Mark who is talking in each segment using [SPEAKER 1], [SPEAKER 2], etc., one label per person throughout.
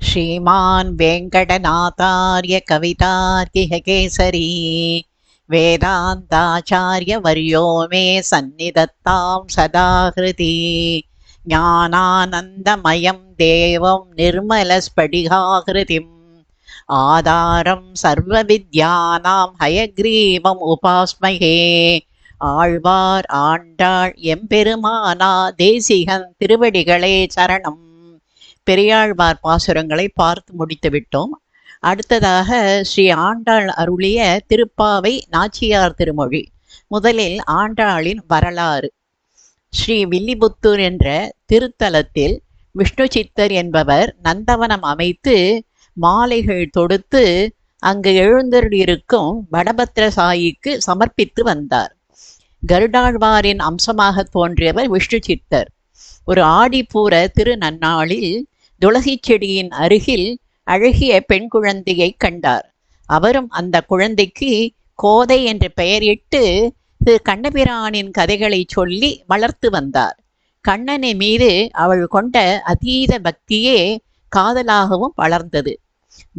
[SPEAKER 1] श्रीमान् वेङ्कटनाथार्य कवितार्किहकेसरी वेदान्ताचार्यवर्यो मे सन्निधत्तां सदा हृदि ज्ञानानन्दमयं देवं निर्मलस्फटिकाकृतिम् आधारं सर्वविद्यानां हयग्रीवम् उपास्महे ஆழ்வார் ஆண்டாள் எம்பெருமானா தேசிகன் திருவடிகளே சரணம். பெரியாழ்வார் பாசுரங்களை பார்த்து முடித்து விட்டோம். அடுத்ததாக ஸ்ரீ ஆண்டாள் அருளிய திருப்பாவை நாச்சியார் திருமொழி. முதலில் ஆண்டாளின் வரலாறு. ஸ்ரீ வில்லிபுத்தூர் என்ற திருத்தலத்தில் விஷ்ணு சித்தர் என்பவர் நந்தவனம் அமைத்து மாலைகள் தொடுத்து அங்கு எழுந்தருளியிருக்கும் வடபத்திரசாயிக்கு சமர்ப்பித்து வந்தார். கருடாழ்வாரின் அம்சமாக தோன்றியவர் விஷ்ணு சித்தர். ஒரு ஆடிப்பூர திரு நன்னாளில் துளசி செடியின் அருகில் அழகிய பெண் குழந்தையை கண்டார். அவரும் அந்த குழந்தைக்கு கோதை என்று பெயரிட்டு திரு கண்ணபிரானின் கதைகளை சொல்லி வளர்த்து வந்தார். கண்ணனை மீது அவள் கொண்ட அதீத பக்தியே காதலாகவும் வளர்ந்தது.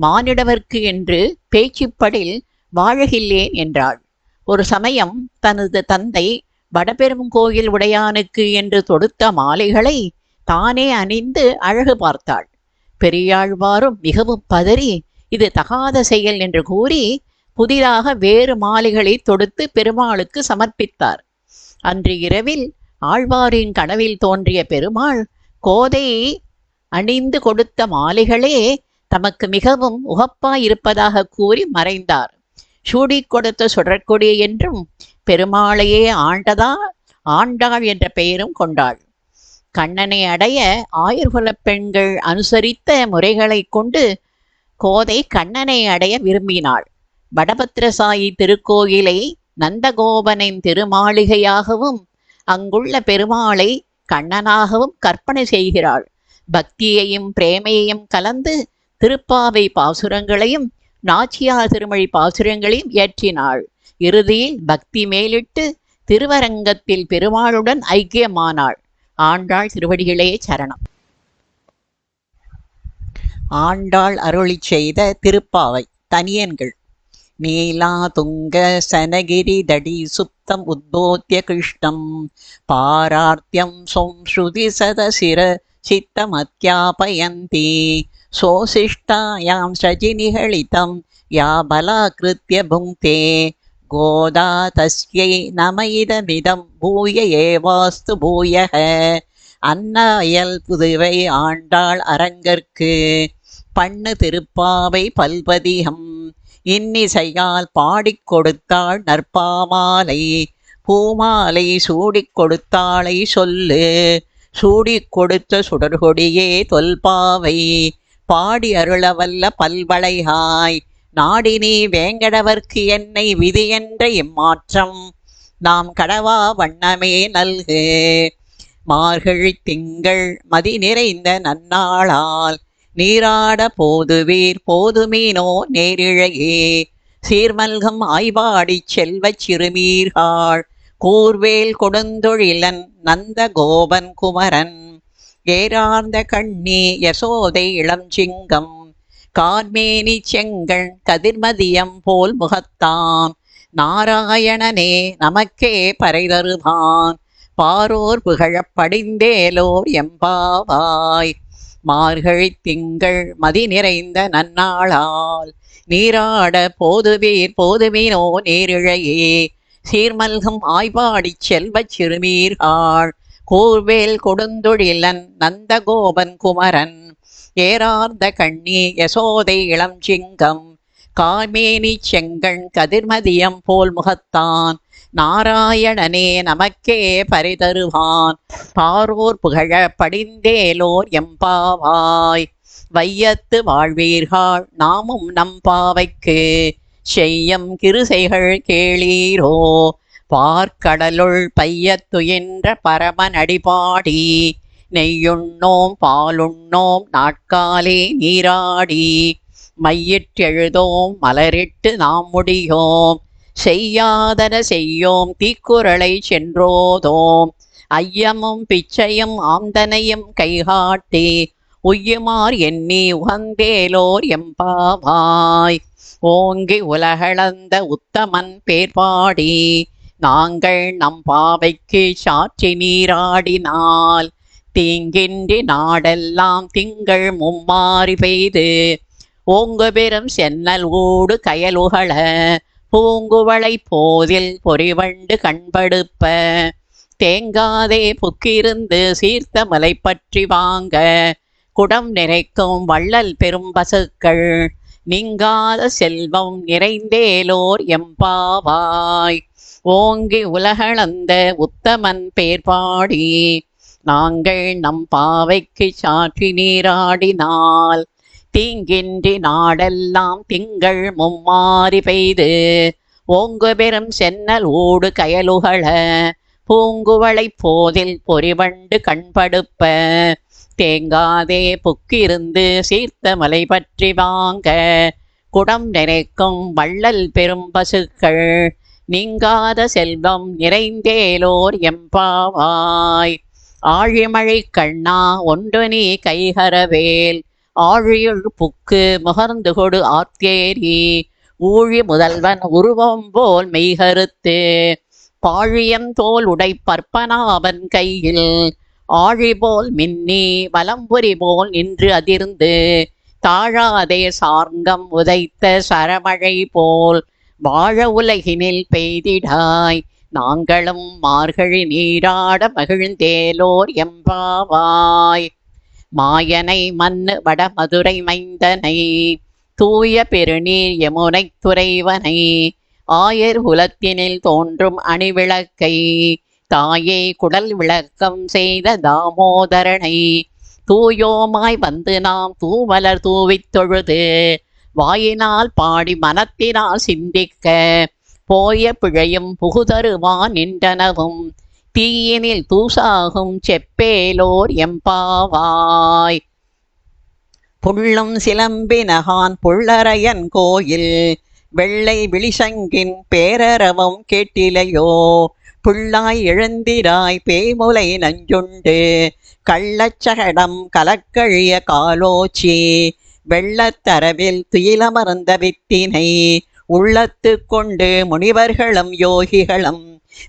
[SPEAKER 1] மானிடவர்க்கு என்று பேச்சுப்படில் வாழகில்லேன் என்றாள். ஒரு சமயம் தனது தந்தை வடபெருங்கோயில் உடையானுக்கு என்று தொடுத்த மாலைகளை தானே அணிந்து அழகு பார்த்தாள். பெரியாழ்வாரும் மிகவும் பதறி இது தகாத செயல் என்று கூறி புதிதாக வேறு மாலைகளை தொடுத்து பெருமாளுக்கு சமர்ப்பித்தார். அன்று இரவில் ஆழ்வாரின் கனவில் தோன்றிய பெருமாள் கோதை அணிந்து கொடுத்த மாலைகளே தமக்கு மிகவும் உகப்பாயிருப்பதாக கூறி மறைந்தார். சூடி கொடுத்த சுடற்கொடி என்றும் பெருமாளையே ஆண்டாள் என்ற பெயரும் கொண்டாள். கண்ணனை அடைய ஆயர்குலப் பெண்கள் அனுசரித்த முறைகளை கொண்டு கோதை கண்ணனை அடைய விரும்பினாள். வடபத்திரசாயி திருக்கோயிலை நந்தகோபனின் திருமாளிகையாகவும் அங்குள்ள பெருமாளை கண்ணனாகவும் கற்பனை செய்கிறாள். பக்தியையும் பிரேமையையும் கலந்து திருப்பாவை பாசுரங்களையும் நாச்சியார் திருமொழி பாசுரங்களையும் இயற்றினாள். இறுதியில் பக்தி மேலிட்டு திருவரங்கத்தில் பெருமாளுடன் ஐக்கியமானாள். ஆண்டாள் திருவடிகளே சரணம். ஆண்டாள் அருளி செய்த திருப்பாவை தனியன்கள். நீலா துங்க சனகிரி தடி சுப்தம் உத்போத்ய கிருஷ்ணம் பாரார்த்தியம் சோம்ஸ்ருதி சதசிர சித்தமத்யாபயந்தி சோசிஷ்டாயாம் ஸ்ரஜிநிகழிதம் யா பலாக்ருத்ய புங்க்தே கோதா தஸ்யை நம இதமிதம் பூய ஏவாஸ்து பூயக. அன்னயல் புதுவை ஆண்டாள் அரங்கற்கு பண்ணு திருப்பாவை பல்பதிகம் இன்னிசையால் பாடிக் கொடுத்தாள் நற்பாமாலை. பூமாலை சூடிக் கொடுத்தாளை சொல்லு சூடிக் கொடுத்த சுடர்கொடியே தொல்பாவை பாடி அருளவல்ல பல்வளைகாய் நாடினி வேங்கடவர்க்கு என்னை விதி என்ற இம்மாற்றம் நாம் கடவா வண்ணமே நல்கு. மார்கழி திங்கள் மதி நிறைந்த நன்னாளால் நீராட போதுவீர் போதுமீனோ நேரிழையே சீர்மல்கம் ஆய்வாடிச் செல்வச் சிறுமீர்காள் கூர்வேல் கொடுந்தொழிலன் நந்த கோபன் குமரன் ஏரார்ந்த கண்ணி யசோதை இளஞ்சிங்கம் கார்மேனி செங்கண் கதிர்மதியம் போல் முகத்தான் நாராயணனே நமக்கே பறை தருவான் பாரோர் புகழப் படிந்தேலோர் எம்பாவாய். மார்கழி திங்கள் மதி நிறைந்த நன்னாளால் நீராட போதுவீர் போதுமீனோ நேரிழையே சீர்மல்கம் ஆய்வாடிச் செல்வச் சிறுமீர்காள் கூர்வேல் கொடுந்தொழிலன் நந்தகோபன் குமரன் ஏரார்ந்த கண்ணி யசோதை இளஞ்சிங்கம் கார்மேனி செங்கண் கதிர்மதியம் போல் முகத்தான் நாராயணனே நமக்கே பறை தருவான் பாரோர் புகழ படிந்தேலோர் எம்பாவாய். வையத்து வாழ்வீர்கள் நாமும் நம்பாவைக்கு செய்யம் கிருசைகள் கேளீரோ பார்க்கடலுள் பையத்துயின்ற பரமன் அடிபாடி நெய்யுண்ணோம் பாலுண்ணோம் நாட்காலே நீராடி மையிற்றெழுதோம் மலரிட்டு நாம் முடியோம் செய்யாதன செய்யோம் தீக்குறளை சென்றோதோம் ஐயமும் பிச்சையும் ஆந்தனையும் கைகாட்டி உய்யுமார் எண்ணி உகந்தேலோர் எம்பாவாய். ஓங்கி உலகளந்த உத்தமன் பேர்பாடி நாங்கள் நம் பாவைக்கு சாற்றி நீராடினால் தீங்கின்றி நாடெல்லாம் திங்கள் மும்மாறி பெய்து ஓங்கு பெரும் சென்னல் ஊடு கயலுகள பூங்குவளை போதில் பொறிவண்டு கண்படுப்ப தேங்காதே புக்கிருந்து சீர்த்த மலை பற்றி வாங்க குடம் நிறைக்கும் வள்ளல் பெரும் பசுக்கள் நீங்காத செல்வம் நிறைந்தேலோர் எம்பாவாய். ஓங்கி உலகளந்த உத்தமன் பேர்பாடி நாங்கள் நம் பாவைக்கு சாற்றி நீராடினால் தீங்கின்றி நாடெல்லாம் திங்கள் மும்மாறி பெய்து ஓங்கு பெரும் சென்னல் ஊடு கயலுகள பூங்குவளை போதில் பொறிவண்டு கண்படுப்ப தேங்காதே புக்கிருந்து சீர்த்த மலை பற்றி வாங்க குடம் நிறைக்கும் வள்ளல் பெரும் பசுக்கள் நீங்காத செல்வம் நிறைந்தேலோர் எம்பாவாய். ஆழிமழை கண்ணா ஒன்று நீ கைகரவேல் ஆழியுள் புக்கு முகர்ந்து கொடு ஆத்தேரி ஊழி முதல்வன் உருவம் போல் மெய்கருத்து பாழியன் தோல் உடை பற்பனாவன் கையில் ஆழி போல் மின்னி வலம்புரி போல் நின்று அதிர்ந்து தாழாதே சார்ங்கம் உதைத்த சரமழை போல் வாழ உலகினில் பெய்திடாய் நாங்களும் மார்கழி நீராட மகிழ்ந்தேலோர் எம்பாவாய். மாயனை மண்ணு வடமதுரை மைந்தனை தூய பெருநீர் யமுனை துறைவனை ஆயர் குலத்தினில் தோன்றும் அணிவிளக்கை தாயே குடல் விளக்கம் செய்த தாமோதரனை தூயோமாய் வந்து நாம் தூமலர் தூவித் தொழுது வாயினால் பாடி மனத்தினால் சிந்திக்க போய பிழையும் புகுதருவான் நின்றனவும் தீயினில் தூசாகும் செப்பேலோர் எம்பாவாய். புள்ளும் சிலம்பினகான் புள்ளரையன் கோயில் வெள்ளை விழிசங்கின் பேரரவம் கேட்டிலையோ புள்ளாய் எழுந்திராய் பேமுலை நஞ்சுண்டு கள்ளச்சகடம் கலக்கழிய காலோச்சி வெள்ளத்தரவில் துயிலமர்ந்த வித்தினை உள்ளத்து கொண்டு முனிவர்களும் யோகிகளும்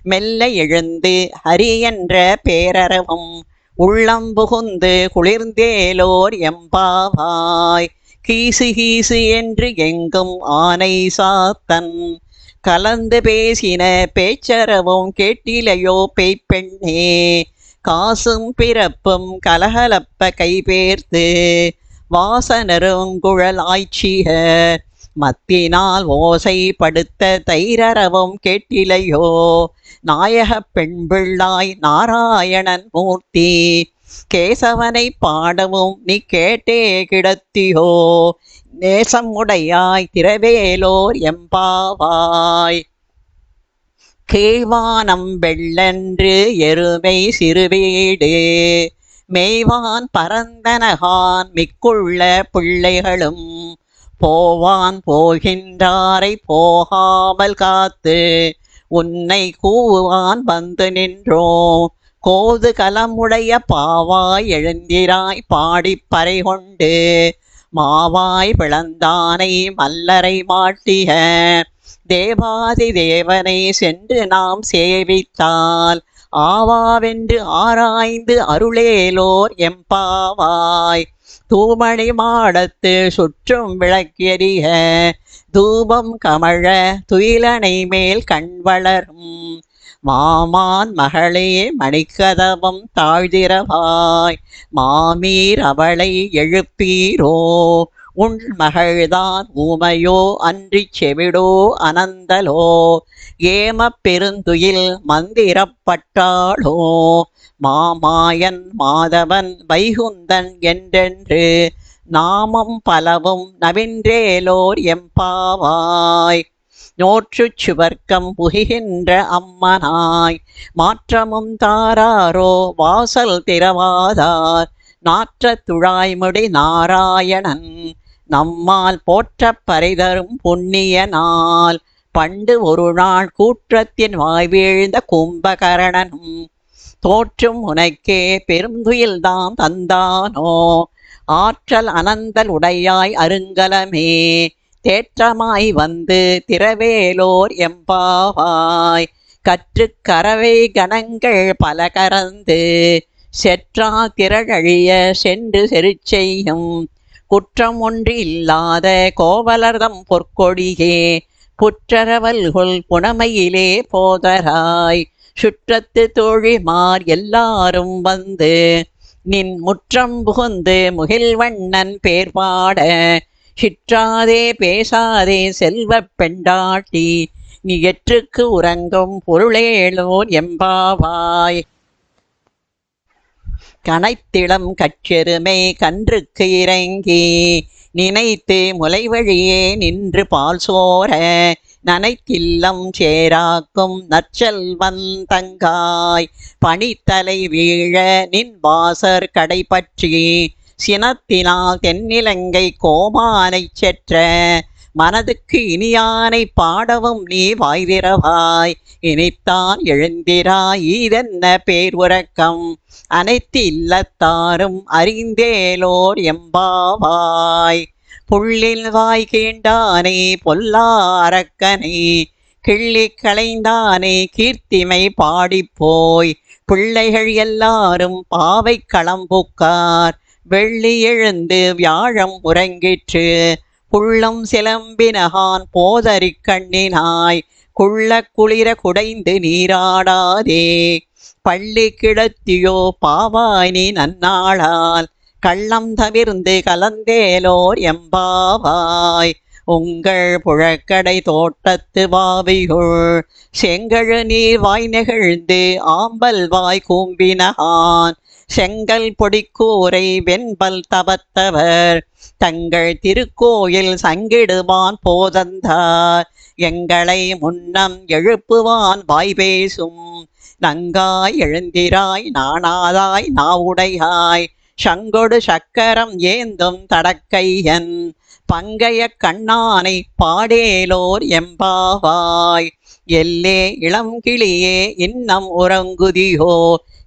[SPEAKER 1] மெல்ல எழுந்து ஹரி என்ற பேரரவம் உள்ளம் புகுந்து குளிர்ந்தேலோர் எம்பாவாய். கீசு கீசு என்று எங்கும் ஆனை சாத்தன் கலந்து பேசின பேச்சரவும் கேட்டிலையோ பேய்ப்பெண்ணே காசும் பிறப்பும் கலகலப்ப கைபேர்த்து வாசனருங்குழல் ஆய்ச்சிய மத்தினால் ஓசை படுத்த தைரரவும் கேட்டிலையோ நாயக பெண்பிள்ளாய் நாராயணன் மூர்த்தி கேசவனை பாடவும் நீ கேட்டே கிடத்தியோ நேசம் உடையாய் திரவேலோர் எம்பாவாய். கீழ்வானம் வெள்ளென்று எருமை சிறுவீடு மெய்வான் பரந்தனகான் மிக்குள்ள பிள்ளைகளும் போவான் போகின்றாரை போகாமல் காத்து உன்னை கூவான் வந்து நின்றோம் கோது கலமுடைய பாவாய் எழுந்திராய் பாடிப் பறை கொண்டு மாவாய் பிளந்தானை மல்லரை மாட்டிய தேவாதி தேவனை சென்று நாம் சேவித்தால் ஆவாவென்று ஆராய்ந்து அருளேலோர் எம்பாவாய். தூமணி மாடத்து சுற்றும் விளக்கெரிய தூபம் கமழ துயிலனை மேல் கண் வளரும் மாமான் மகளே மணிக்கதவம் தாழ்திரவாய் மாமீர் அவளை எழுப்பீரோ உன் மகள்தான் ஊமையோ அன்றி செவிடோ அனந்தலோ ஏமப் பெருந்துயில் மந்திரப்பட்டாளோ மாமாயன் மாதவன் வைகுந்தன் என்றென்று நாமம் பலவும் நவின்றேலோர் எம்பாவாய். நோற்றுச் சுவர்க்கம் புகின்ற அம்மனாய் மாற்றமும் தாராரோ வாசல் திறவாதார் நாற்ற துழாய்முடி நாராயணன் நம்மால் போற்றப் பரிதரும் புண்ணிய நாள் பண்டு ஒரு நாள் கூற்றத்தின் வாய்வீழ்ந்த கும்பகரணனும் தோற்றும் உனக்கே பெருந்துயில்தான் தந்தானோ ஆற்றல் அனந்தல் உடையாய் அருங்கலமே தேற்றமாய் வந்து திரவேலோர் எம்பாவாய். கற்று கரவை கணங்கள் பல கறந்து செற்றா திரழழிய சென்று செருச்செய்யும் குற்றம் ஒன்று இல்லாத கோவலர்தம் பொற்கொடியே புற்றரவல்கொள் புனமையிலே போதராய். சுற்றத்து தோழிமார் எல்லாரும் வந்து நின் முற்றம் புகுந்து முகில்வண்ணன் பேர் பாட சிற்றாதே பேசாதே செல்வப் பெண்டாட்டி நீ எற்றுக்கு உறங்கும் பொருளேலோர் எம்பாவாய். கனைத்திளம் கச்செருமை கன்றுக்கு இறங்கி நினைத்து முலைவழியே நின்று பால் சோர நனைத்தில்லம் சேராக்கும் நற்செல்வன் தங்காய். பனித்தலை வீழ நின் வாசர் கடைபற்றி சினத்தினால் தென்னிலங்கை கோமானைச் செற்ற மனதுக்கு இனியானை பாடவும் நீ வாய்திரவாய். இனித்தான் எழுந்திராய் ஈதென்ன பேர் உறக்கம் அனைத்து இல்லத்தாரும் அறிந்தேலோர் எம்பாவாய். புள்ளில் வாய் கீண்டானே பொல்லா அரக்கனை கிள்ளி களைந்தானே கீர்த்திமை பாடிப்போய். பிள்ளைகள் எல்லாரும் பாவை களம்புக்கார் வெள்ளி எழுந்து வியாழம் உறங்கிற்று புள்ளம் சிலம்பினகான் போதறி கண்ணினாய். குள்ள குளிர குடைந்து நீராடாதே பள்ளி கிடத்தியோ பாவாய் நீ நன்னாளால் கள்ளம் தவிர்ந்து கலந்தேலோர் எம்பாவாய். உங்கள் புழக்கடை தோட்டத்து வாவியுள் செங்கழு நீர் வாய் நெகிழ்ந்து ஆம்பல் வாய் கூம்பினகான் செங்கல் பொடிக்கூரை வெண்பல் தவத்தவர் தங்கள் திருக்கோயில் சங்கிடுவான் போதந்தார். எங்களை முன்னம் எழுப்புவான் வாய் பேசும் நங்காய் எழுந்திராய் நாணாதாய் நாவுடையாய். சங்கொடு சக்கரம் ஏந்தும் தடக்கையன் பங்கைய கண்ணானை பாடேலோர் எம்பாவாய். எல்லே இளம் கிளியே இன்னம் உறங்குதியோ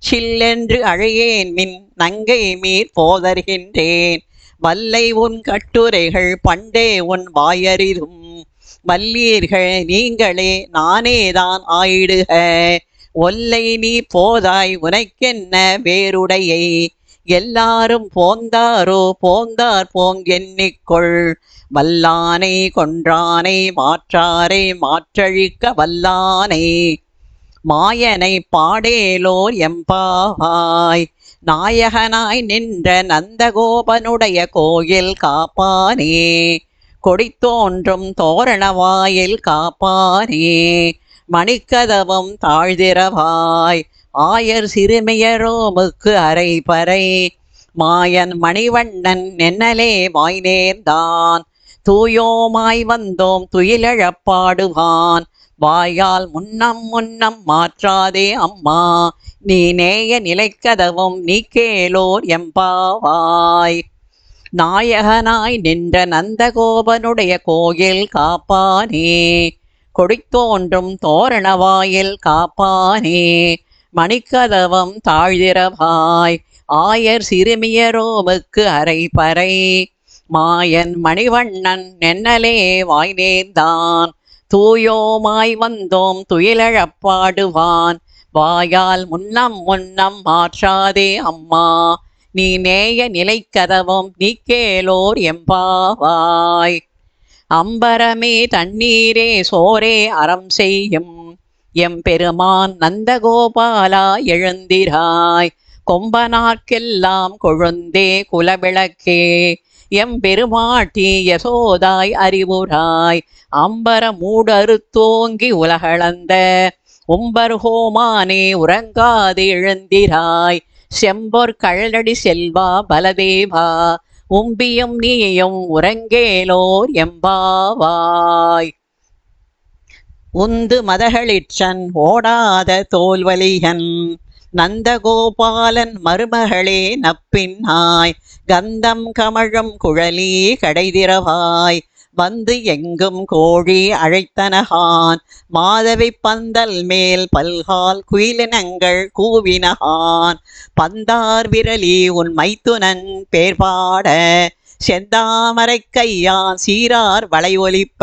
[SPEAKER 1] சில்லென்று அழையேன் மின் நங்கை மீர் போதர்கின்றேன். வல்லை உன் கட்டுரைகள் பண்டே உன் வாயறிதும் வல்லீர்கள் நீங்களே நானேதான் ஆயிடுக. ஒல்லை நீ போதாய் உனக்கென்ன வேறுடையை எல்லாரும் போந்தாரோ போந்தார் போங்கெண்ணிக்கொள். வல்லானை கொன்றானை மாற்றாரை மாற்றழிக்க வல்லானை மாயனை பாடேலோர் எம்பாவாய். நாயகனாய் நின்ற நந்தகோபனுடைய கோயில் காப்பானே கொடித்தோன்றும் தோரணவாயில் காப்பானே மணிக்கதவம் தாழ்திரவாய். ஆயர் சிறுமியரோமுக்கு அரைபறை மாயன் மணிவண்ணன் நென்னலே வாய் நேர்ந்தான். தூயோமாய் வந்தோம் துயிலழப்பாடுவான் வாயால் முன்னம் முன்னம் மாற்றாதே அம்மா நீ நேய நிலைக்கதவும் நீ கேளோர் எம்பாவாய். நாயகனாய் நின்ற நந்தகோபனுடைய கோயில் காப்பானே கொடித்தோன்றும் தோரணவாயில் காப்பானே மணிக்கதவம் தாழ்திரவாய். ஆயர் சிறுமியரோமுக்கு அரைபறை மாயன் மணிவண்ணன் நென்னலே வாய் நேர்ந்தான். தூயோமாய் வந்தோம் துயிலழப்பாடுவான் வாயால் முன்னம் முன்னம் மாற்றாதே அம்மா நீ நேய நிலைக்கதவும் நீ கேளோர் எம்பாவாய். அம்பரமே தண்ணீரே சோரே அறம் செய்யும் எம்பெருமான் நந்தகோபாலா எழுந்திராய். கொம்பனார்க்கெல்லாம் கொழுந்தே குலவிளக்கே எம்பெருமாட்டி யசோதாய் அறிவுராய். அம்பர மூடறுத்தோங்கி உலகளந்த உம்பர்ஹோமானே உறங்காது எழுந்திராய். செம்பொற் கழலடி செல்வா பலதேவா உம்பியும் நீயும் உறங்கேலோர் எம்பாவாய். உந்து மதகளிற்றன் ஓடாத தோல்வலியன் நந்தகோபாலன் மருமகளே நப்பின்னாய். கந்தம் கமழும் குழலி கடைதிரவாய் வந்து எங்கும் கோழி அழைத்தனகான் மாதவி பந்தல் மேல் பல்கால் குயிலினங்கள் கூவினகான் பந்தார் விரலி உன் மைத்துனன் பேர்பாட செந்தாமரை கையான் சீரார் வளை ஒலிப்ப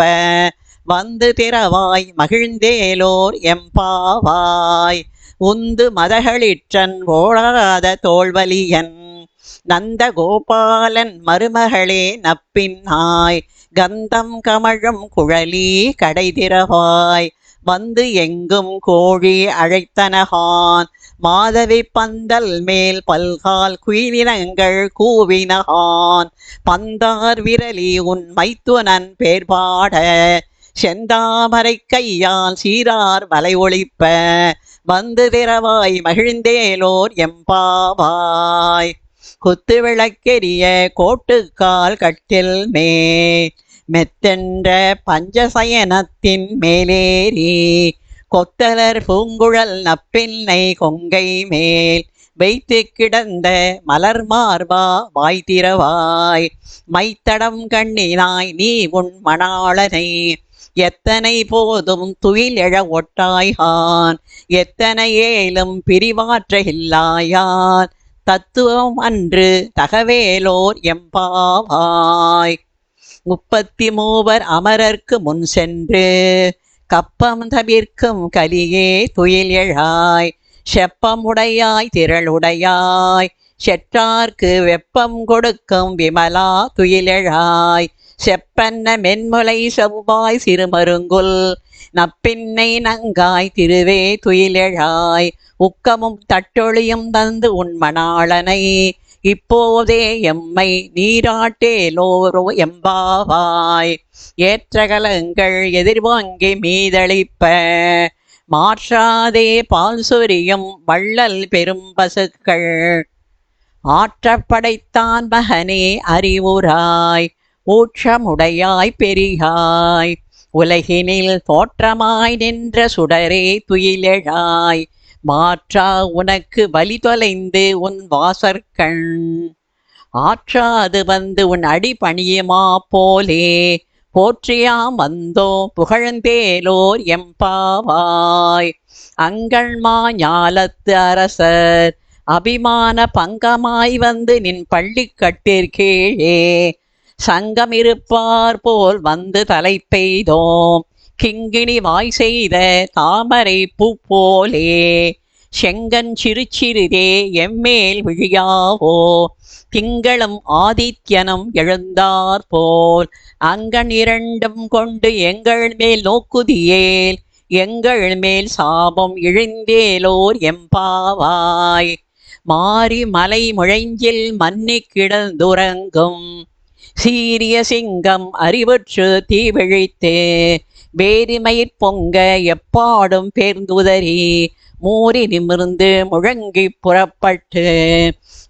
[SPEAKER 1] வந்து திறவாய் மகிழ்ந்தேலோர் எம்பாவாய் உந்து மதகளிற்றன் ஓடாத தோல்வலியன் நந்த கோபாலன் மருமகளே நப்பின்னாய் கந்தம் கமழும் குழலி கடை திறவாய் வந்து எங்கும் கோழி அழைத்தனகான் மாதவி பந்தல் மேல் பல்கால் குயிலினங்கள் கூவினகான் பந்தார் விரலி உன் மைத்துனன் பேர்பாட செந்தாமரை கையால் சீரார் வலை ஒளிப்ப வந்து திறவாய் மகிழ்ந்தேலோர் எம்பாவாய் குத்து விளக்கெரிய கோட்டுக்கால் கட்டில் மெத்தென்ற பஞ்சசயனத்தின் மேலேறி கொத்தலர் பூங்குழல் நப்பின்னை கொங்கை மேல் வைத்து கிடந்த மலர் மார்பா வாய்த்திரவாய் மைத்தடம் கண்ணினாய் நீ உன் மணாளனை எத்தனை போதும் துயில் எழ ஒட்டாய்கான் எத்தனை ஏலும் பிரிவாற்ற இல்லாயான் தத்துவம் அன்று தகவேலோர் எம்பாவாய் 33 அமரர்க்கு முன் சென்று கப்பம் தவிர்க்கும் கலியே துயில் எழாய் செப்பமுடையாய் திரளுடையாய் செற்றார்க்கு வெப்பம் கொடுக்கும் விமலா துயிலெழாய் செப்பன்ன மென்முலை செவ்வாய் சிறுமருங்குல் நப்பின்னை நங்காய் திருவே துயிலெழாய் உக்கமும் தட்டொழியும் தந்து உன் மணாளனை இப்போதே எம்மை நீராட்டேலோரோ எம்பாவாய் ஏற்றகலங்கள் எதிர்வாங்கி மீதளிப்ப மாற்றாதே பால் சொரியும் வள்ளல் பெரும் பசுக்கள் ஆற்றப்படைத்தான் மகனே அறிவுராய் ஊற்றமுடையாய் பெரியாய் உலகினில் தோற்றமாய் நின்ற சுடரே துயிலெழாய் மாற்றா உனக்கு வலி தொலைந்து உன் வாசற்கண் ஆற்றாது வந்து உன் அடி பணியுமா போலே போற்றியாம் வந்தோ புகழ்ந்தேலோர் எம்பாவாய் அங்கள்மா ஞாலத்து அரசர் அபிமான பங்கமாய் வந்து நின் பள்ளி கட்டிற்கீழே சங்கம் இருப்பார் போல் வந்து தலை பெய்தோம் கிங்கிணி வாய் செய்த தாமரை பூ போலே செங்கன் சிறுச்சிறிதே எம்மேல் விழியாவோ திங்களும் ஆதித்யனும் எழுந்தார் போல் அங்கன் இரண்டும் கொண்டு எங்கள் மேல் நோக்குதியேல் எங்கள் மேல் சாபம் இழிந்தேலோர் எம்பாவாய் மாறி மலை முழைஞ்சில் மன்னி கிடந்துறங்கும் சீரிய சிங்கம் அறிவுற்று தீவிழித்து வேரிமயிர் பொங்க எப்பாடும் பேர்ந்துதறி மூறி நிமிர்ந்து முழங்கி புறப்பட்டு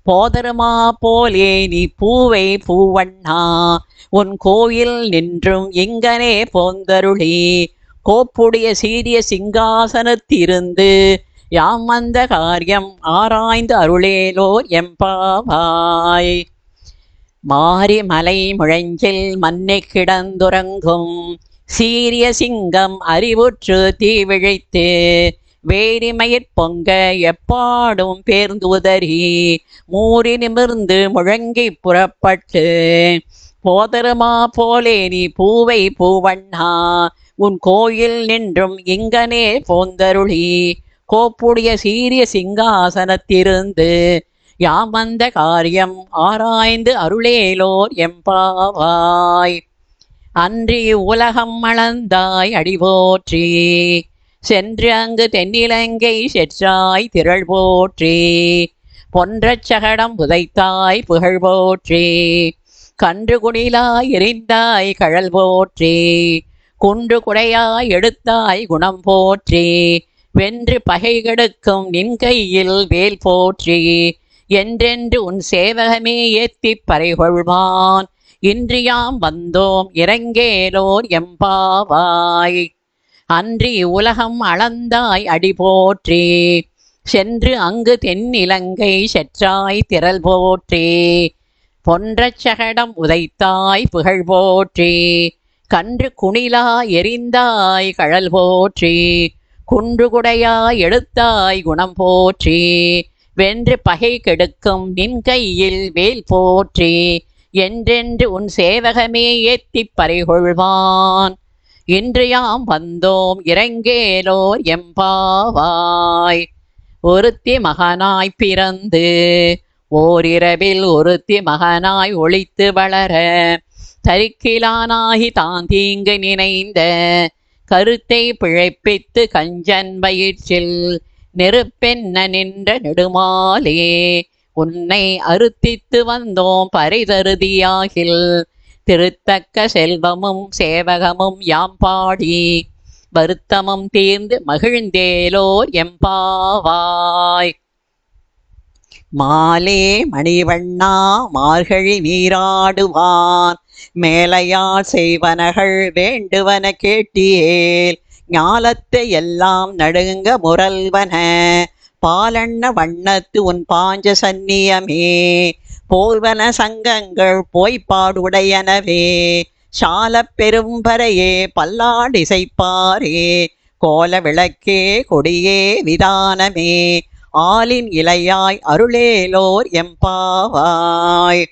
[SPEAKER 1] போதருமா போலே நீ பூவை பூவண்ணா உன் கோயில் நின்றும் இங்கனே போந்தருளி கோப்புடைய சீரிய சிங்காசனத்திருந்து யாம் வந்த காரியம் ஆராய்ந்து அருளேலோர் எம்பாவாய் மாறி மலை முழஞ்சில் மண்ணை கிடந்துறங்கும் சீரிய சிங்கம் அறிவுற்று தீவிழித்து வேரிமயிர் பொங்க எப்பாடும் பேர்ந்துதறி மூறி நிமிர்ந்து முழங்கி புறப்பட்டு போதருமா போலே நீ பூவை பூவண்ணா உன் கோயில் நின்றும் இங்கனே போந்தருளி கோப்புடைய சீரிய சிங்காசனத்திருந்து யாம் வந்த காரியம் ஆராய்ந்து அருளேலோர் எம்பாவாய் அன்றி உலகம் அளந்தாய் அடிபோற்றி சென்று அங்கு தென்னிலங்கை செற்றாய் திரள் போற்றி பொன்றச் சகடம் புதைத்தாய் புகழ் போற்றி கன்று குடிலாய் எரிந்தாய் கழல் போற்றி குன்று குடையாய் எடுத்தாய் குணம் போற்றி வென்று பகை கெடுக்கும் நின் கையில் வேல் போற்றி என்றென்று உன் சேவகமே ஏத்திப் பறைகொள்வான் இன்றியாம் வந்தோம் இறங்கேலோர் எம்பாவாய் அன்றி உலகம் அளந்தாய் அடி போற்றி சென்று அங்கு தென்னிலங்கை செற்றாய் திரள் போற்றி பொன்றச் சகடம் உதைத்தாய் புகழ் போற்றி கன்று குணிலா எரிந்தாய் கழல் போற்றி, குன்றுகுடையாய் எடுத்தாய் குணம் போற்றி, வென்று பகை கெடுக்கும் நின் கையில் வேல் போற்றி, என்றென்று உன் சேவகமே ஏத்திப் பறைகொள்வான். இன்று யாம் வந்தோம் இறங்கேலோர் எம்பாவாய். ஒருத்தி மகனாய் பிறந்து ஓரிரவில் ஒருத்தி மகனாய் ஒளித்து வளர, தரிக்கிலானாகி தான் தீங்கு நினைந்த கருத்தை பிழைப்பித்து கஞ்சன் வயிற்றில் நெருப்பென்ன நின்ற நெடுமாலே, உன்னை அறுத்தித்து வந்தோம் பரிதருதியாகில், திருத்தக்க செல்வமும் சேவகமும் யாம் பாடி வருத்தமும் தீர்ந்து மகிழ்ந்தேலோர் எம்பாவாய். மாலே மணிவண்ணா மார்கழி நீராடுவான், மேலையார் செய்வனகள் வேண்டுவன கேட்டியேல், ஞாலத்தை எல்லாம் நடுங்க முரல்வன பாலண்ண வண்ணத்து உன் பாஞ்ச சந்நியமே, போல்வன சங்கங்கள் போய்ப்பாடுடையனவே, சாலப் பெரும்பறையே பல்லாடிசைப்பாரே, கோல விளக்கே கொடியே விதானமே, ஆலின் இலையாய் அருளேலோர் எம்பாவாய்.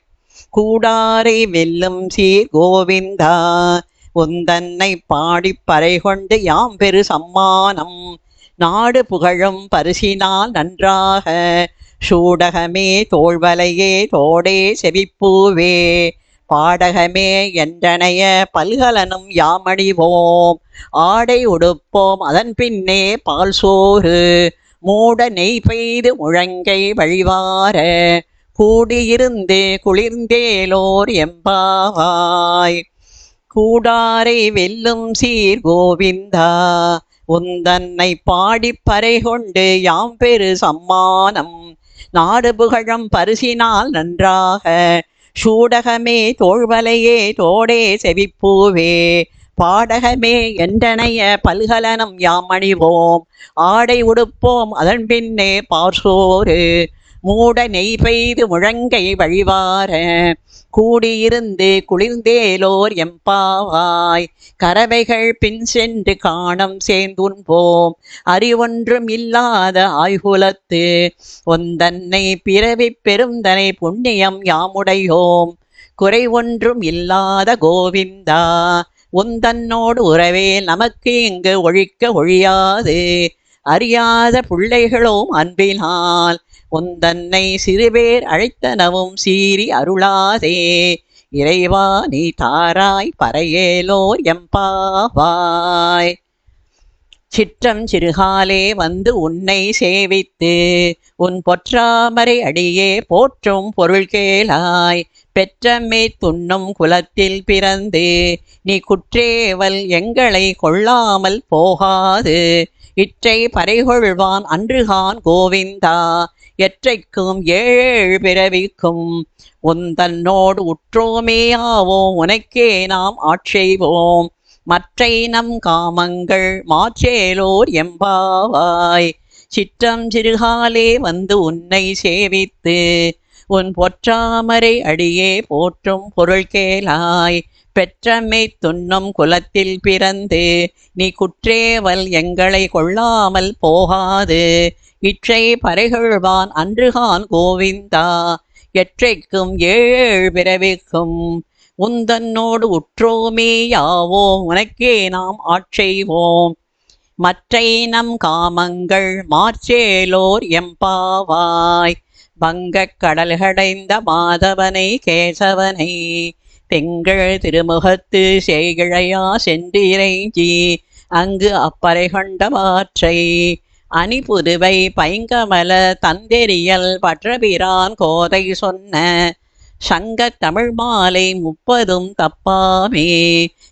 [SPEAKER 1] கூடாரை வெல்லும் சீர் கோவிந்தா, உந்தன்னை பாடிப் பறை கொண்டு யாம் பெரு சம்மானம், நாடு புகழும் பரிசினால் நன்றாக, சூடகமே தோள்வலையே தோடே செவிப்பூவே, பாடகமே என்றனைய பல்கலனும் யாமணிவோம், ஆடை உடுப்போம் அதன் பின்னே பால் சோறு, மூட நெய் பெய்து முழங்கை வழிவார, கூடியிருந்து குளிர்ந்தேலோர் எம்பாவாய். கூடாரை வெல்லும் சீர் கோவிந்தா, உந்தன்னை பாடிப் பறை கொண்டு யாம் பெரு சம்மானம், நாடு புகழும் பரிசினால் நன்றாக, சூடகமே தோள்வலையே தோடே செவிப்பூவே, பாடகமே என்றனைய பல்கலனம் யாம் அணிவோம், ஆடை உடுப்போம் அதன் பின்னே பார்சோறு, மூட நெய் பெய்து முழங்கை வழிவார, கூடியிருந்து குளிர்ந்தேலோர் எம்பாவாய். கறவைகள் பின் சென்று காணம் சேர்ந்துண்போம், அறிவொன்றும் இல்லாத ஆய்குலத்து, ஒந்தன்னை பிறவி பெருந்தனை புண்ணியம் யாமுடையோம், குறை ஒன்றும் இல்லாத கோவிந்தா, உந்தன்னோடு உறவே நமக்கு இங்கு ஒழிக்க ஒழியாது, அறியாத பிள்ளைகளோம் அன்பினால், உந்தன்னை சிறுபேர் அழைத்தனவும் சீறி அருளாதே, இறைவா நீ தாராய் பறையேலோர் எம்பாவாய். சிற்றம் சிறுகாலே வந்து உன்னை சேவித்து, உன் பொற்றாமரை அடியே போற்றும் பொருள் கேளாய், பெற்றமே துண்ணும் குலத்தில் பிறந்து, நீ குற்றேவல் எங்களை கொள்ளாமல் போகாது, இற்றை பறைகொள்வான் அன்றுகான் கோவிந்தா, எற்றைக்கும் ஏழு பிறவிக்கும், உந்தன்னோடு உற்றோமேயாவோம் உனக்கே நாம் ஆட்செய்வோம், மற்றை நம் காமங்கள் மாற்றேலோர் எம்பாவாய். சிற்றம் சிறுகாலே வந்து உன்னை சேவித்து, உன் பொற்றாமரை அடியே போற்றும் பொருள் கேளாய், பெற்றமை துண்ணும் குலத்தில் பிறந்து, நீ குற்றேவல் எங்களை கொள்ளாமல் போகாது, இற்றை பறைகொள்வான் அன்றுகான் கோவிந்தா, எற்றைக்கும் ஏழு பிறவிக்கும், உந்தன்னோடு உற்றோமே யாவோம் உனக்கே நாம் ஆட்செய்வோம், மற்றை நம் காமங்கள் மாற்றேலோர் எம்பாவாய். வங்கக் கடல்கடைந்த மாதவனை கேசவனை, திங்கள் திருமுகத்து செய்கிழையா சென்றிறைஞ்சி, அங்கு அப்பறை கொண்டவாற்றை, அணிபுதுவை பைங்கமல தந்தெரியல் பற்றபிரான் கோதை சொன்ன, சங்கத் தமிழ் மாலை 30 தப்பாமே,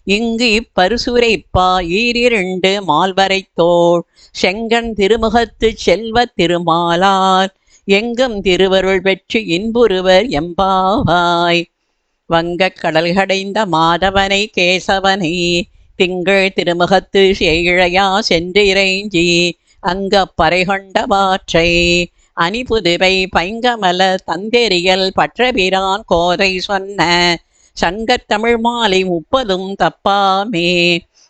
[SPEAKER 1] இங்கு இப்பரிசுரைப்பா ஈரிரண்டு மால்வரைத்தோள், செங்கண் திருமுகத்து செல்வத் திருமாலார், எங்கும் திருவருள் பெற்று இன்புறுவர் எம்பாவாய். வங்கக் கடல்கடைந்த மாதவனை கேசவனை, திங்கள் திருமுகத்து செய்கிழையா சென்றிறைஞ்சி, அங்கு அப்பறை கொண்டவாற்றை, அணிபுதுவை பைங்கமல தந்தெரியல் பற்றபிரான் கோதை சொன்ன, சங்கத் தமிழ் மாலை 30 தப்பாமே.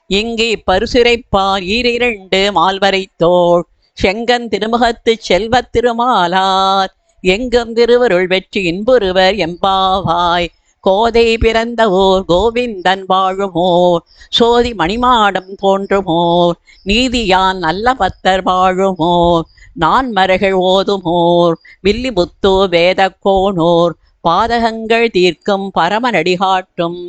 [SPEAKER 1] இங்கே பரிசுரைப்பார் ஈரிரண்டு மால்வரை தோள் செங்கன் திருமுகத்து செல்வத் திருமாலார் எங்கும் திருவருள் வெற்றி இன்புறுவர் எம்பாவாய். கோதை பிறந்த ஓர் கோவிந்தன் வாழுமோர் சோதி மணிமாடம் தோன்றுமோர் நீதியான் நல்ல பத்தர் வாழுமோர் நான் மரகள் ஓதுமோர் வில்லிபுத்து வேத கோணோர் பாதகங்கள் தீர்க்கும் பரமநடி காட்டும்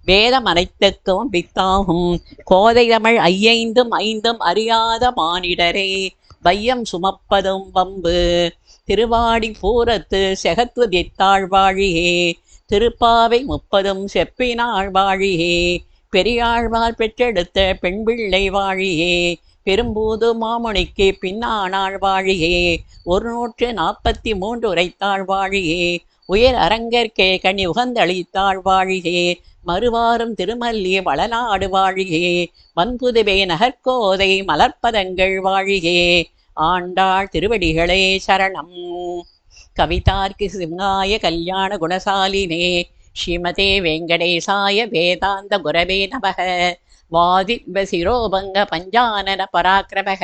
[SPEAKER 1] வேதம் அனைத்துக்கும் வித்தாகும் கோதை தமிழ் ஐயைந்தும் ஐந்தும் அறியாத மானிடரே வையம் சுமப்பதும் வம்பு. திருவாடி பூரத்து செகத்துதித்தாள் வாழியே திருப்பாவை 30 செப்பினாள் வாழியே பெரியாழ்வார் பெற்றெடுத்த பெண் பிள்ளை வாழியே பெரும்பூது மாமுனிக்கு பின்னானாள் வாழியே 143 உரைத்தாள் வாழியே உயர் அரங்கற்கே கனி உகந்தளித்தாள் வாழியே மறுவாரும் திருமல்லி வளநாடு வாழியே வன்புதுவே நகர்கோதை மலர்ப்பதங்கள் வாழியே. ஆண்டாள் திருவடிகளே சரணம். கவிதார்க்கு சிங்காய கல்யாண குணசாலினே ஸ்ரீமதே வெங்கடேசாய வேதாந்த குரவே நமக. வாதித்வ சிரோபங்க பஞ்சானன பராக்கிரமக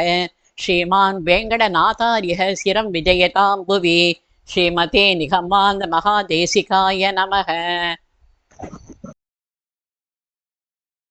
[SPEAKER 1] ஸ்ரீமான் வேங்கடநாதாரிய சிரம் விஜயதாம் புவி. ஸ்ரீமதே நிகமாந்த மகாதேசிகாய நமக.